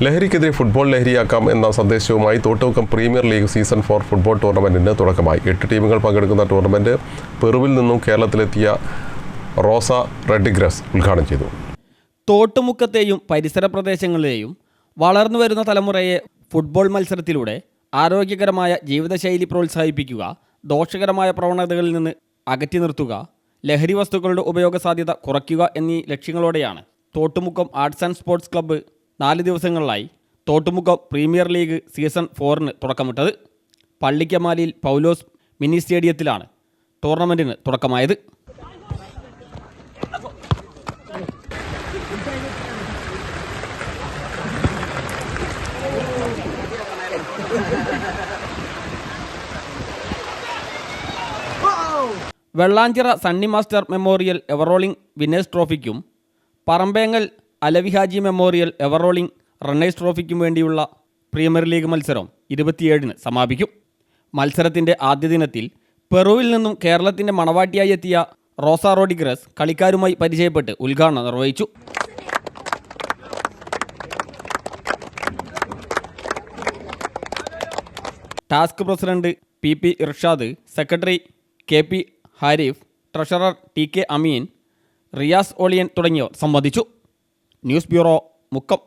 ലഹരിക്കെതിരെ ഫുട്ബോൾ ലഹരിയാക്കാം എന്ന സന്ദേശവുമായി Thottumukkam premier league season 4 football ടൂർണമെൻറ്റിന് തുടക്കമായി. 8 ടീമുകൾ പങ്കെടുക്കുന്ന ടൂർണമെൻറ്റ് പെറുവിൽ നിന്നും കേരളത്തിലെത്തിയ റോസ റെഡിഗ്രസ് ഉദ്ഘാടനം ചെയ്തു. തോട്ടുമുക്കത്തെയും പരിസര പ്രദേശങ്ങളിലെയും വളർന്നു വരുന്ന തലമുറയെ ഫുട്ബോൾ മത്സരത്തിലൂടെ ആരോഗ്യകരമായ ജീവിതശൈലി പ്രോത്സാഹിപ്പിക്കുക, ദോഷകരമായ പ്രവണതകളിൽ നിന്ന് അകറ്റി നിർത്തുക, ലഹരി വസ്തുക്കളുടെ ഉപയോഗ സാധ്യത കുറയ്ക്കുക എന്നീ ലക്ഷ്യങ്ങളോടെയാണ് Thottumukkam arts and sports club 4 ദിവസങ്ങളിലായി തോട്ടുമുക്കം പ്രീമിയർ ലീഗ് സീസൺ 4 തുടക്കമിട്ടത്. പള്ളിക്കമാലിയിൽ പൗലോസ് മിനി സ്റ്റേഡിയത്തിലാണ് ടൂർണമെൻറ്റിന് തുടക്കമായത്. Vellanchira Sunny master memorial ever rolling winners ട്രോഫിക്കും Parambengal Alavi Haji memorial ever rolling runners ട്രോഫിക്കും വേണ്ടിയുള്ള പ്രീമിയർ ലീഗ് മത്സരം 27-ന് സമാപിക്കും. മത്സരത്തിൻ്റെ ആദ്യ ദിനത്തിൽ പെറുവിൽ നിന്നും കേരളത്തിൻ്റെ മണവാട്ടിയായി എത്തിയ റോസ റോഡിഗ്രസ് കളിക്കാരുമായി പരിചയപ്പെട്ട് ഉദ്ഘാടനം നിർവഹിച്ചു. Task president PP Irshad, secretary KP Harif, treasurer TK അമീൻ, റിയാസ് ഒളിയൻ തുടങ്ങിയവർ സംബന്ധിച്ചു. News bureau, Mukkam.